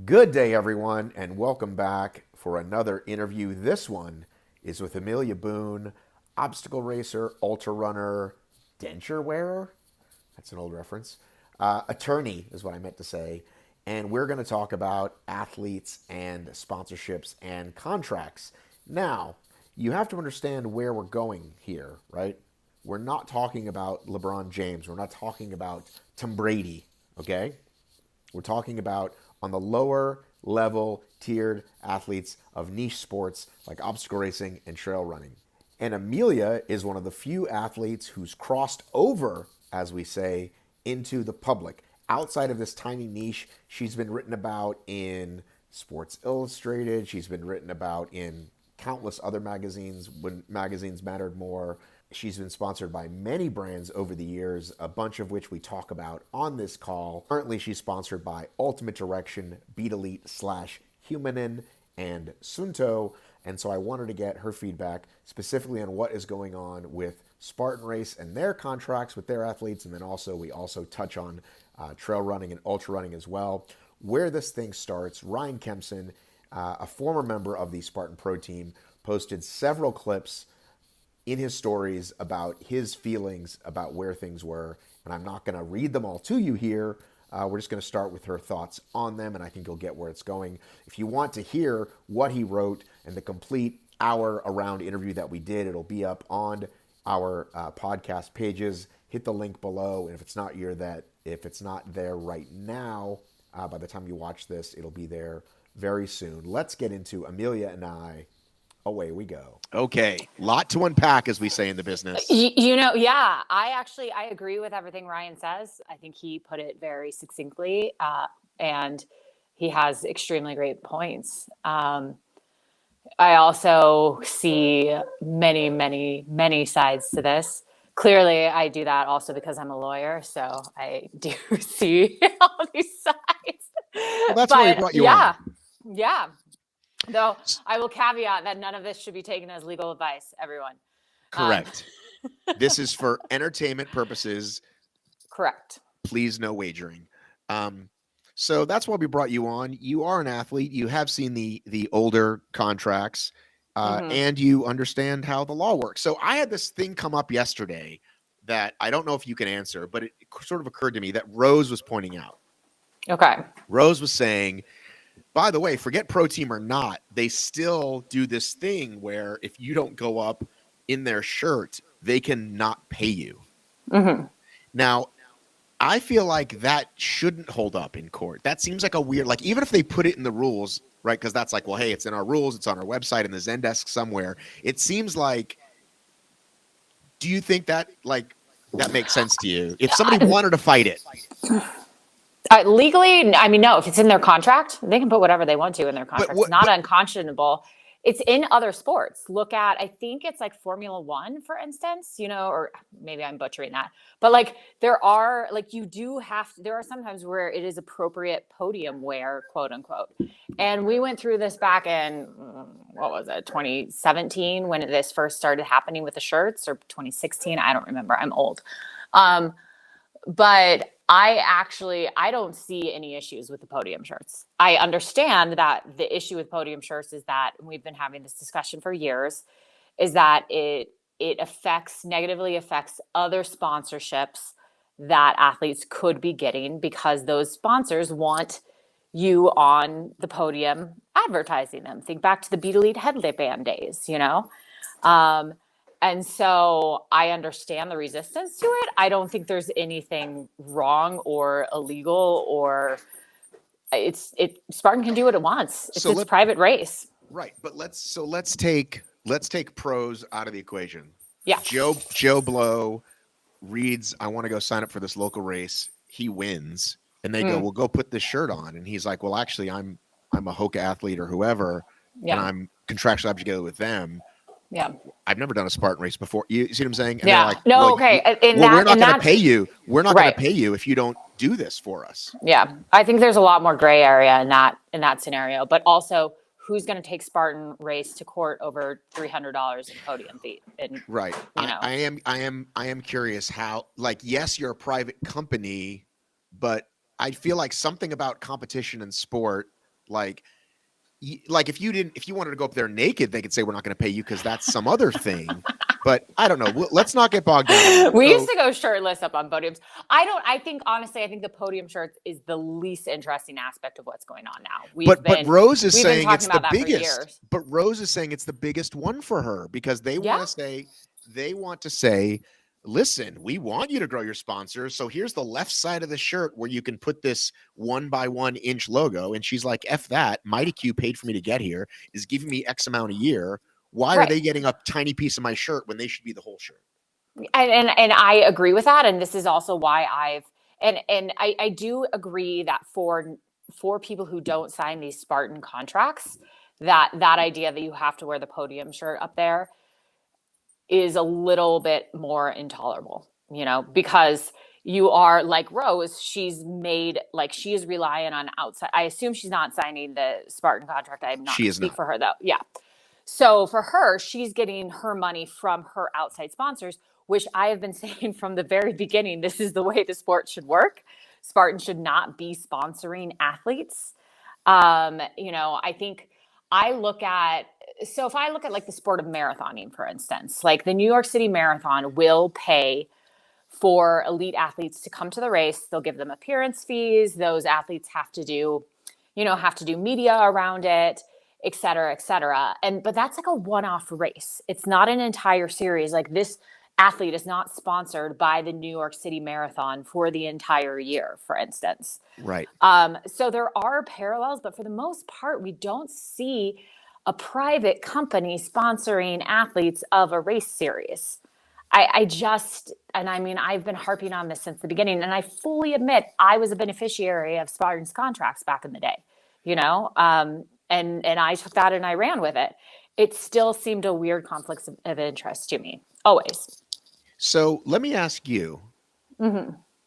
Good day, everyone, and welcome back for another interview. This one is with Amelia Boone, obstacle racer, ultra runner, denture wearer. That's an old reference. Attorney is what I meant to say. And we're going to talk about athletes and sponsorships and contracts. Now, you have to understand where we're going here, right? We're not talking about LeBron James. We're not talking about Tom Brady, okay? We're talking about on the lower level tiered athletes of niche sports like obstacle racing and trail running. And Amelia is one of the few athletes who's crossed over, as we say, into the public. Outside of this tiny niche, she's been written about in Sports Illustrated. She's been written about in countless other magazines when magazines mattered more. She's been sponsored by many brands over the years, a bunch of which we talk about on this call. Currently, she's sponsored by Ultimate Direction, Beat Elite / Humanin, and Sunto. And so I wanted to get her feedback specifically on what is going on with Spartan Race and their contracts with their athletes. And then we also touch on trail running and ultra running as well. Where this thing starts, Ryan Kempson, a former member of the Spartan Pro team, posted several clips in his stories about his feelings about where things were. And I'm not going to read them all to you here. We're just going to start with her thoughts on them, and I think you'll get where it's going. If you want to hear what he wrote and the complete hour-around interview that we did, it'll be up on our podcast pages. Hit the link below, and if it's not there right now, by the time you watch this, it'll be there very soon. Let's get into Amelia and I. Away we go. Okay. Lot to unpack, as we say in the business. I agree with everything Ryan says. I think he put it very succinctly, and he has extremely great points. I also see many, many, many sides to this. Clearly, I do that also because I'm a lawyer, so I do see all these sides. Well, that's why we brought you on. Yeah. Though I will caveat that none of this should be taken as legal advice, everyone. Correct. This is for entertainment purposes. Correct. Please, no wagering. So that's why we brought you on. You are an athlete. You have seen the older contracts, and you understand how the law works. So I had this thing come up yesterday that I don't know if you can answer, but it sort of occurred to me that Rose was pointing out. Okay. Rose was saying, by the way, forget pro team or not, they still do this thing where if you don't go up in their shirt, they can not pay you. Mm-hmm. Now, I feel like that shouldn't hold up in court. That seems like a weird, like even if they put it in the rules, right? Because that's like, well, hey, it's in our rules. It's on our website in the Zendesk somewhere. It seems like, do you think that that makes sense to you? If somebody wanted to fight it. Legally, I mean, no, if it's in their contract, they can put whatever they want to in their contract. It's not unconscionable. It's in other sports. Look at, I think it's like Formula One, for instance, or maybe I'm butchering that. But there are sometimes where it is appropriate podium wear, quote unquote. And we went through this back in, 2017 when this first started happening with the shirts, or 2016. I don't remember. I'm old. But I don't see any issues with the podium shirts. I understand that the issue with podium shirts is that, and we've been having this discussion for years, is that it negatively affects other sponsorships that athletes could be getting because those sponsors want you on the podium advertising them. Think back to the Beat Elite headband days, And so I understand the resistance to it. I don't think there's anything wrong or illegal, or Spartan can do what it wants. It's its private race. Right. But let's take pros out of the equation. Yeah. Joe Blow reads, I want to go sign up for this local race. He wins. And they go, well, go put this shirt on. And he's like, well, actually, I'm a Hoka athlete or whoever, and I'm contractually obligated with them. Yeah. I've never done a Spartan race before. You see what I'm saying? And yeah. Like, no. well, okay. We're not going to pay you. We're not going to pay you if you don't do this for us. Yeah. I think there's a lot more gray area in that scenario, but also who's going to take Spartan Race to court over $300 in podium fee? And, right. I am curious how, yes, you're a private company, but I feel like something about competition in sport Like if you wanted to go up there naked, they could say we're not going to pay you because that's some other thing. But I don't know. Let's not get bogged down in that. We used to go shirtless up on podiums. I think honestly, I think the podium shirts is the least interesting aspect of what's going on now. But Rose is saying talking it's about the that for biggest. years. But Rose is saying it's the biggest one for her because they want to say, listen, we want you to grow your sponsors. So here's the left side of the shirt where you can put this 1 by 1 inch logo. And she's like, F that. Mighty Q paid for me to get here, is giving me X amount a year. Why are they getting a tiny piece of my shirt when they should be the whole shirt? And I agree with that. And this is also why I do agree that for people who don't sign these Spartan contracts, that idea that you have to wear the podium shirt up there is a little bit more intolerable, because you are like Rose, she is reliant on outside. I assume she's not signing the Spartan contract. I'm not speak for her though. Yeah. So for her, she's getting her money from her outside sponsors, which I have been saying from the very beginning, this is the way the sport should work. Spartan should not be sponsoring athletes. I think if I look at like the sport of marathoning, for instance, like the New York City Marathon will pay for elite athletes to come to the race. They'll give them appearance fees. Those athletes have to do media around it, et cetera, et cetera. But that's like a one-off race. It's not an entire series. Like this athlete is not sponsored by the New York City Marathon for the entire year, for instance. Right. So there are parallels, but for the most part, we don't see a private company sponsoring athletes of a race series. I've been harping on this since the beginning, and I fully admit I was a beneficiary of Spartan's contracts back in the day, and I took that and I ran with it. It still seemed a weird conflict of interest to me, always. So let me ask you,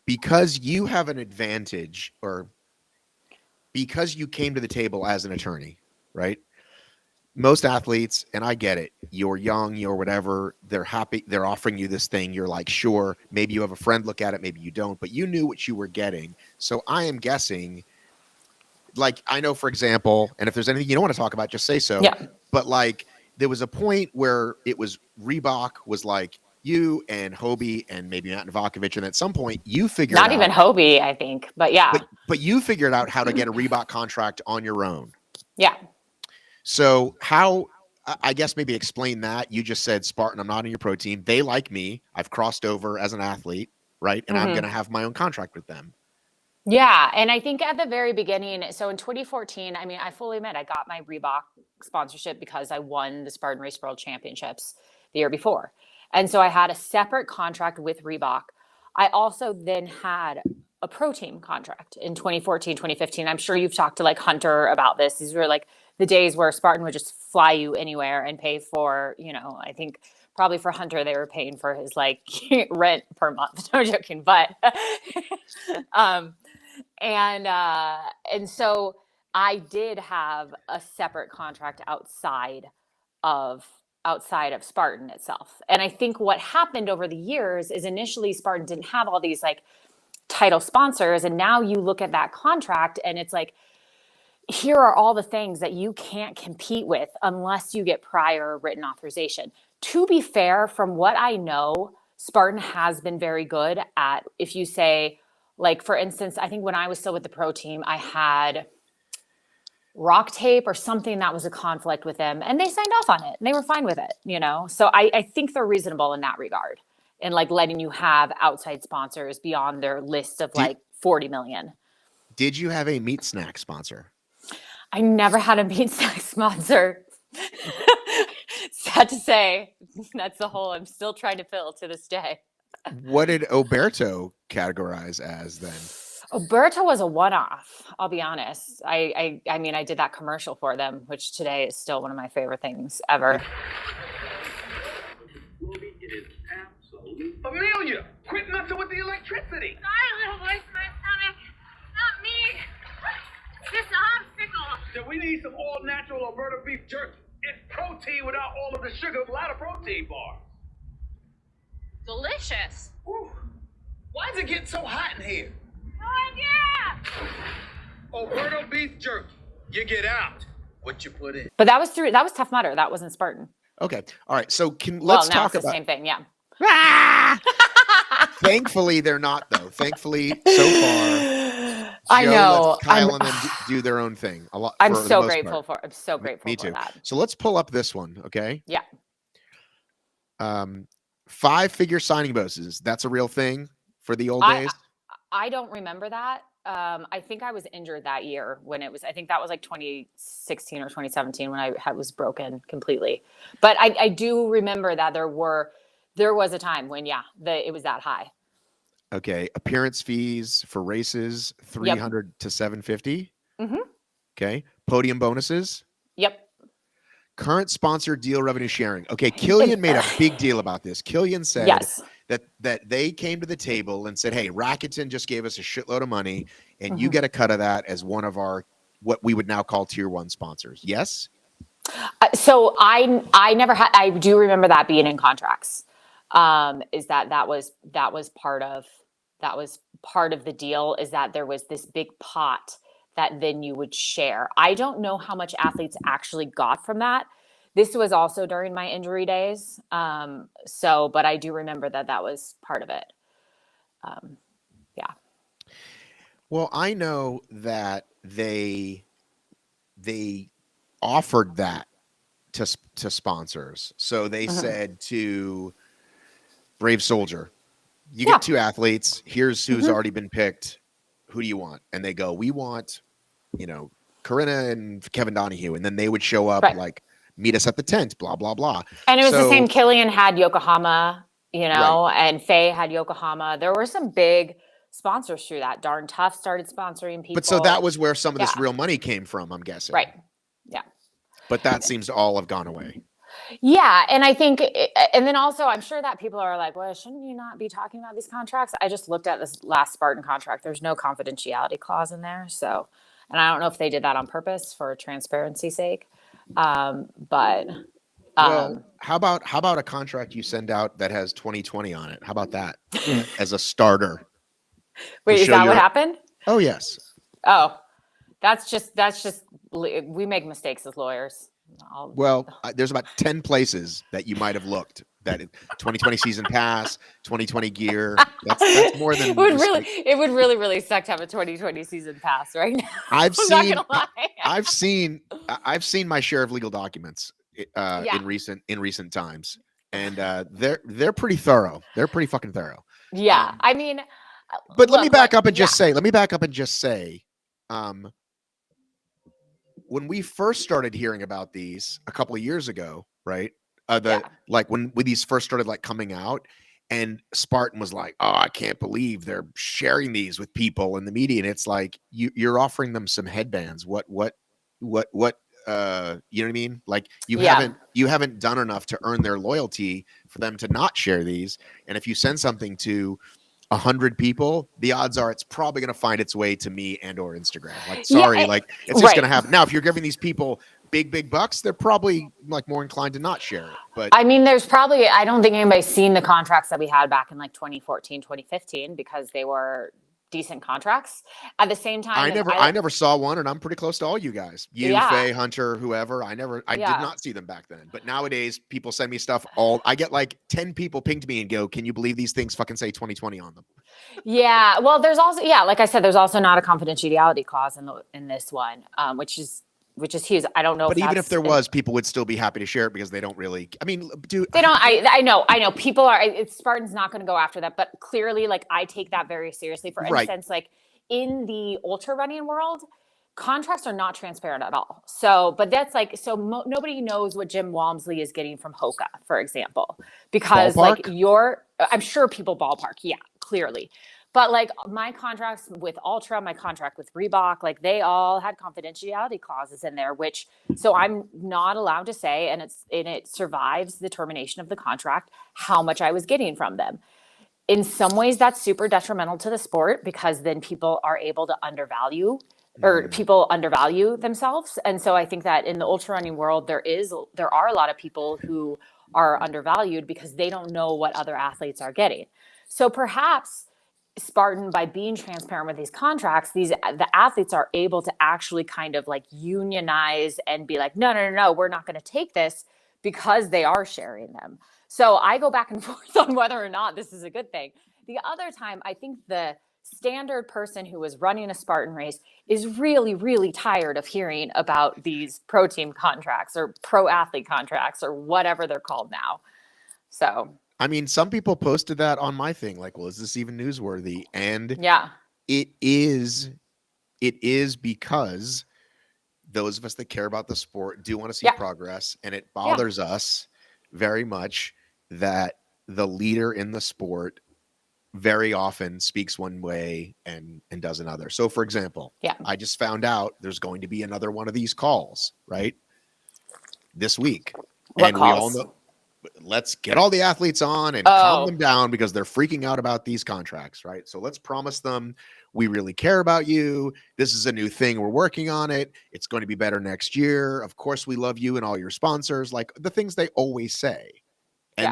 because you have an advantage, or because you came to the table as an attorney, right? Most athletes, and I get it, you're young, you're whatever, they're happy, they're offering you this thing, you're like, sure, maybe you have a friend look at it, maybe you don't, but you knew what you were getting. So I am guessing, like, I know, for example, and if there's anything you don't want to talk about, just say so. Yeah. But like, there was a point where it was Reebok was like you and Hobie and maybe Matt Novakovic, and at some point you figured Not even Hobie, I think, but yeah. But you figured out how to get a Reebok contract on your own. Yeah. So how, I guess maybe explain that. You just said, Spartan, I'm not on your pro team. They like me. I've crossed over as an athlete, right? And I'm going to have my own contract with them. Yeah. And I think at the very beginning, so in 2014, I fully admit I got my Reebok sponsorship because I won the Spartan Race World Championships the year before. And so I had a separate contract with Reebok. I also then had a pro team contract in 2014, 2015. I'm sure you've talked to like Hunter about this. These were like the days where Spartan would just fly you anywhere and pay for, I think probably for Hunter, they were paying for his like rent per month. No joking, but, and so I did have a separate contract outside of Spartan itself. And I think what happened over the years is initially Spartan didn't have all these like title sponsors. And now you look at that contract and it's like, here are all the things that you can't compete with unless you get prior written authorization. To be fair, from what I know, Spartan has been very good at, if you say, like, for instance, I think when I was still with the pro team, I had rock tape or something that was a conflict with them, and they signed off on it and they were fine with it, So I think they're reasonable in that regard, and like letting you have outside sponsors beyond their list of like 40 million. Did you have a meat snack sponsor? I never had a meat snack sponsor. Sad to say, that's the hole I'm still trying to fill to this day. What did Oberto categorize as then? Oberto was a one-off, I'll be honest. I did that commercial for them, which today is still one of my favorite things ever. Amelia, quit messing with the electricity. Sorry, little voice in my stomach. Not me. Just an obstacle. So we need some all-natural Alberta beef jerky. It's protein without all of the sugar of a lot of protein bars. Delicious. Ooh. Why is it getting so hot in here? No idea. Alberta beef jerky. You get out what you put in. But that was Tough Mudder. That wasn't Spartan. Okay. All right. So Well, let's now talk it's the about. same thing. Yeah. Ah! Thankfully, they're not though. Thankfully, so far, I Joe know. lets Kyle and them do their own thing a lot. I'm for the so most grateful part. I'm so grateful Me for too. that. So let's pull up this one, okay? Yeah. 5-figure signing bonuses. That's a real thing for the old I days. I don't remember that. I think I was injured that year when it was. I think that was like 2016 or 2017 when I was broken completely. But I do remember that there was a time when it was that high. Okay, appearance fees for races Yep. 300 to 750. Mm-hmm. Okay, podium bonuses. Yep. Current sponsor deal revenue sharing. Okay, Killian made a big deal about this. Killian said Yes. that they came to the table and said, "Hey, Rakuten just gave us a shitload of money, and you get a cut of that as one of our what we would now call tier 1 sponsors." Yes. So I never had. I do remember that being in contracts. Is that was part of the deal? Is that there was this big pot that then you would share. I don't know how much athletes actually got from that. This was also during my injury days. But I do remember that was part of it. Yeah. Well, I know that they offered that to sponsors. So they said to Brave Soldier, "You get 2 athletes. Here's who's already been picked. Who do you want?" And they go, "We want, Corinna and Kevin Donahue." And then they would show up Right. like, "Meet us at the tent," blah, blah, blah. And it was the So- same. Killian had Yokohama, Right. and Faye had Yokohama. There were some big sponsors through that. Darn Tough started sponsoring people. But so that was where some of this Yeah. real money came from, I'm guessing. Right. Yeah. But that seems to all have gone away. Yeah. And I think, and then also, I'm sure that people are like, well, shouldn't you not be talking about these contracts? I just looked at this last Spartan contract. There's no confidentiality clause in there. So, and I don't know if they did that on purpose for transparency's sake. But Well, how about a contract you send out that has 2020 on it? How about that as a starter? wait, is show that what your- happened? Oh, yes. Oh, that's just we make mistakes as lawyers. Well, there's about 10 places that you might have looked that 2020 season pass, 2020 gear. That's more than it would really suck to have a 2020 season pass right now. I've I'm seen. not gonna lie. I've seen my share of legal documents Yeah. in recent times, and they're pretty thorough. They're pretty fucking thorough. Yeah, I mean, But let me look, back like, up and just say, when we first started hearing about these a couple of years ago, right? Like when these first started like coming out, and Spartan was like, "Oh, I can't believe they're sharing these with people in the media," and it's like you're offering them some headbands. What? You know what I mean? Like you haven't done enough to earn their loyalty for them to not share these. And if you send something to 100 people, the odds are it's probably going to find its way to me and or Instagram. Like, sorry, it's just going to happen. Now, if you're giving these people big bucks, they're probably like more inclined to not share it. But I mean, I don't think anybody's seen the contracts that we had back in like 2014, 2015, because they were decent contracts. At the same time, I never saw one, and I'm pretty close to all you guys. Faye, Hunter, whoever. I did not see them back then. But nowadays, people send me stuff. I get like 10 people pinged me and go, "Can you believe these things fucking say 2020 on them?" Yeah. Well, there's also, like I said, there's also not a confidentiality clause in this one, which is huge. I don't know. But even if there was, people would still be happy to share it because they don't really. I mean, dude, they don't. I know. People are. Spartan's not going to go after that, but clearly, like I take that very seriously. For instance, like in the ultra running world, contracts are not transparent at all. So, but that's like nobody knows what Jim Walmsley is getting from Hoka, for example, because Ballpark? I'm sure people ballpark, clearly. But like my contracts with Ultra, my contract with Reebok, like they all had confidentiality clauses in there, so I'm not allowed to say, and it survives the termination of the contract, how much I was getting from them. In some ways, that's super detrimental to the sport because then people are able to undervalue themselves. And so I think that in the ultra running world, there are a lot of people who are undervalued because they don't know what other athletes are getting. So perhaps Spartan, by being transparent with these contracts, the athletes are able to actually kind of like unionize and be like, no, we're not going to take this, because they are sharing them. So I go back and forth on whether or not this is a good thing. The other time, I think the standard person who is running a Spartan race is really, really tired of hearing about these pro team contracts or pro athlete contracts or whatever they're called now. So I mean, some people posted that on my thing, like, well, is this even newsworthy? And yeah, it is because those of us that care about the sport do want to see yeah, progress, and it yeah, bothers us very much that the leader in the sport very often speaks one way and does another. So, for example, yeah. I just found out there's going to be another one of these calls, right, this week. What And we all calls? know, let's get all the athletes on and calm Oh, them down because they're freaking out about these contracts, right? So let's promise them we really care about you. This is a new thing. We're working on it. It's going to be better next year. Of course, we love you and all your sponsors, like the things they always say. yeah,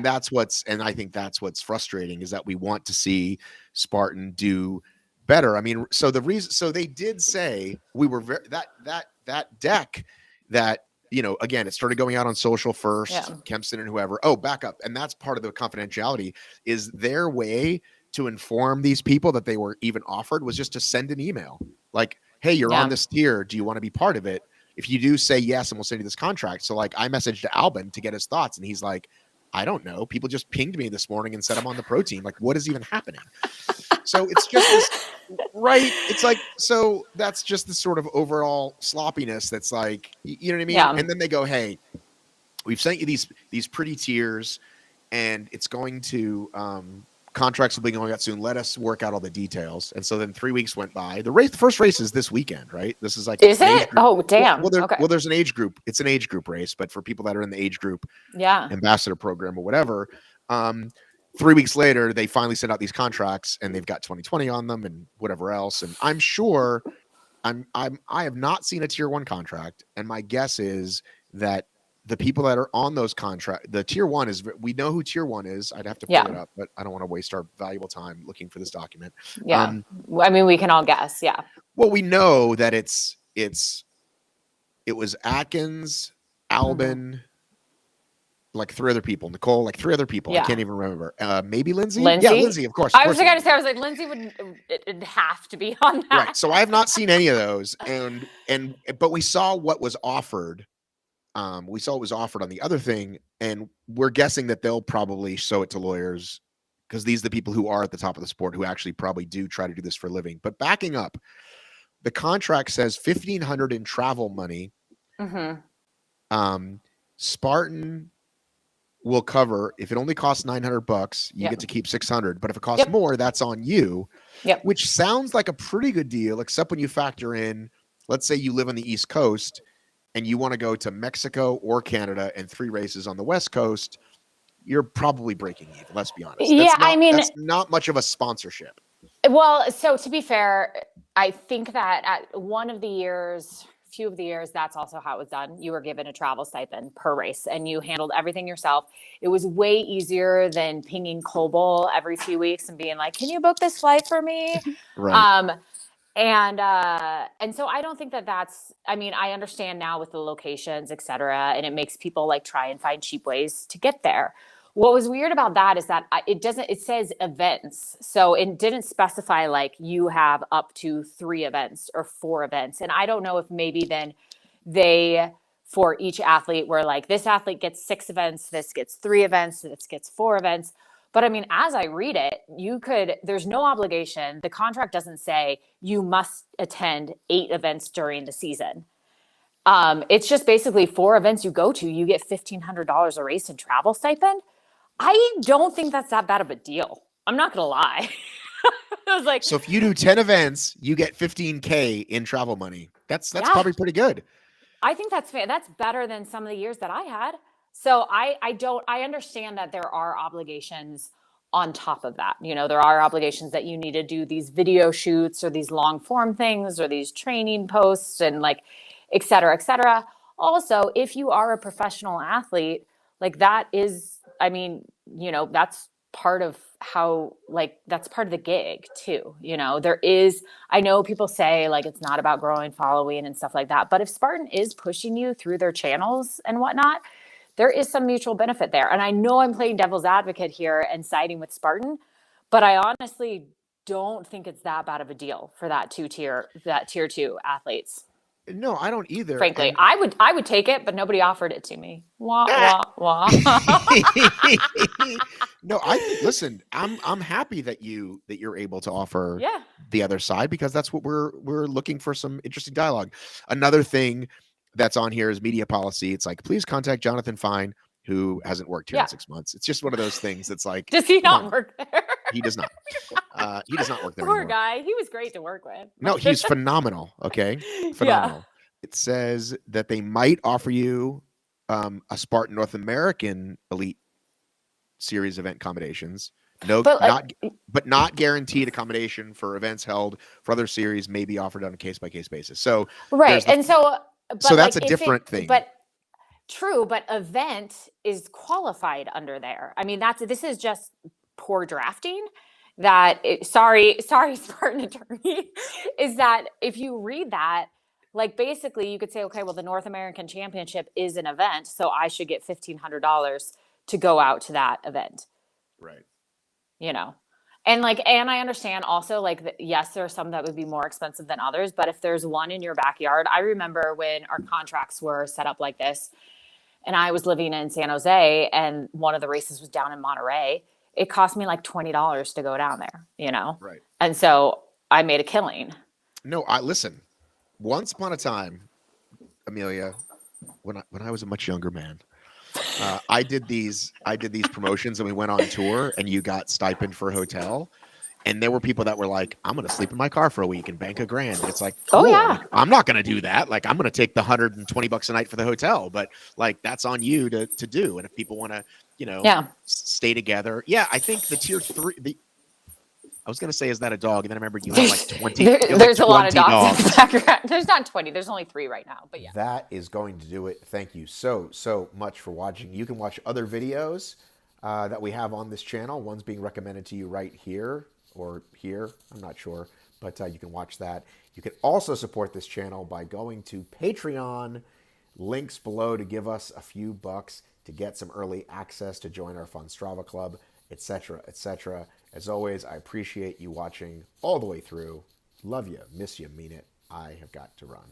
And I think that's what's frustrating, is that we want to see Spartan do better. I mean, so they did say we were that deck that, again, it started going out on social first, yeah, Kempston and whoever. Oh, back up. And that's part of the confidentiality, is their way to inform these people that they were even offered was just to send an email like, hey, you're on yeah. this tier. Do you want to be part of it? If you do, say yes, and we'll send you this contract. So like I messaged Albin to get his thoughts, and he's like, I don't know. People just pinged me this morning and said I'm on the pro team. Like, what is even happening? So it's just this, right? It's like, so that's just the sort of overall sloppiness that's like, you know what I mean? Yeah. And then they go, hey, we've sent you these pretty tiers, and it's going to contracts will be going out soon. Let us work out all the details. And so then 3 weeks went by. The first race is this weekend, right? This is like Is an age it? group. Oh, damn. Okay. Well, there's an age group. It's an age group race, but for people that are in the age group Yeah. ambassador program or whatever, 3 weeks later, they finally sent out these contracts, and they've got 2020 on them and whatever else. And I'm sure I have not seen a tier 1 contract, and my guess is that the people that are on those contracts, the tier 1 is, we know who tier 1 is. I'd have to pull Yeah. it up, but I don't want to waste our valuable time looking for this document. Yeah. I mean, we can all guess. Yeah. Well, we know that it was Atkins, Albin, like 3 other people, Nicole, like 3 other people. Yeah. I can't even remember. Maybe Lindsay? Lindsay? Yeah, Lindsay, of course. I was going to say, I was like, Lindsay would have to be on that. Right. So I have not seen any of those. But we saw what was offered. We saw what was offered on the other thing, and we're guessing that they'll probably show it to lawyers, because these are the people who are at the top of the sport, who actually probably do try to do this for a living. But backing up, the contract says $1,500 in travel money. Mm-hmm. Spartan will cover, if it only costs $900, you get to keep $600. But if it costs more, that's on you. Yep. Which sounds like a pretty good deal, except when you factor in, let's say you live on the East Coast and you want to go to Mexico or Canada and 3 races on the West Coast, you're probably breaking even. Let's be honest. That's not much of a sponsorship. Well, so to be fair, I think that at few of the years, that's also how it was done. You were given a travel stipend per race, and you handled everything yourself. It was way easier than pinging Coble every few weeks and being like, "Can you book this flight for me?" Right. And so I don't think that's, I mean, I understand now with the locations, et cetera, and it makes people like try and find cheap ways to get there. What was weird about that is that it says events. So it didn't specify like you have up to 3 events or 4 events. And I don't know if maybe then for each athlete, were like, this athlete gets 6 events, this gets 3 events, this gets 4 events. But I mean, as I read it, there's no obligation. The contract doesn't say you must attend 8 events during the season. It's just basically 4 events you go to, you get $1,500 a race in travel stipend. I don't think that's that bad of a deal. I'm not going to lie. I was like, so if you do 10 events, you get $15K in travel money. That's probably pretty good. I think that's better than some of the years that I had. So I understand that there are obligations on top of that. You know, there are obligations that you need to do these video shoots or these long form things or these training posts and like, et cetera, et cetera. Also, if you are a professional athlete, like that is, I mean, you know, that's part of how like that's part of the gig too. I know people say like it's not about growing following and stuff like that, but if Spartan is pushing you through their channels and whatnot, there is some mutual benefit there. And I know I'm playing devil's advocate here and siding with Spartan, but I honestly don't think it's that bad of a deal for that tier 2 athletes. No, I don't either. Frankly, And I would take it, but nobody offered it to me. Wah wah wah. no, I think listen, I'm happy that you're able to offer Yeah. the other side, because that's what we're looking for, some interesting dialogue. Another thing that's on here is media policy. It's like, please contact Jonathan Fine, who hasn't worked here Yeah. in 6 months. It's just one of those things that's like, Does he come not on. work there? He does not. He does not work there Poor anymore. guy. He was great to work with. No, he's phenomenal. Okay, phenomenal. It says that they might offer you a Spartan North American Elite Series event accommodations. No, but not guaranteed accommodation for events held for other series may be offered on a case-by-case basis. So Right. And so, so that's a different thing. But true, but event is qualified under there. I mean, this is just poor drafting. Sorry, Spartan attorney, is that if you read that, like basically you could say, okay, well, the North American Championship is an event, so I should get $1,500 to go out to that event. Right. And I understand also, like, yes, there are some that would be more expensive than others, but if there's one in your backyard, I remember when our contracts were set up like this and I was living in San Jose and one of the races was down in Monterey, it cost me like $20 to go down there, Right. And so I made a killing. No, I listen. Once upon a time, Amelia, when I was a much younger man, I did these promotions and we went on tour and you got stipend for a hotel. And there were people that were like, I'm going to sleep in my car for a week and bank $1,000. And it's like, cool. Oh, yeah. Like, I'm not going to do that. Like, I'm going to take the $120 a night for the hotel, but like, that's on you to do. And if people want to, stay together. Yeah. I think the tier 3, I was going to say, is that a dog? And then I remember you have like 20. There's a lot of dogs in the background. There's not 20. There's only 3 right now, but yeah. That is going to do it. Thank you so much for watching. You can watch other videos that we have on this channel. One's being recommended to you right here or here. I'm not sure, but you can watch that. You can also support this channel by going to Patreon. Links below to give us a few bucks to get some early access, to join our fun Strava club, etc., etc. As always, I appreciate you watching all the way through. Love you, miss you, mean it. I have got to run.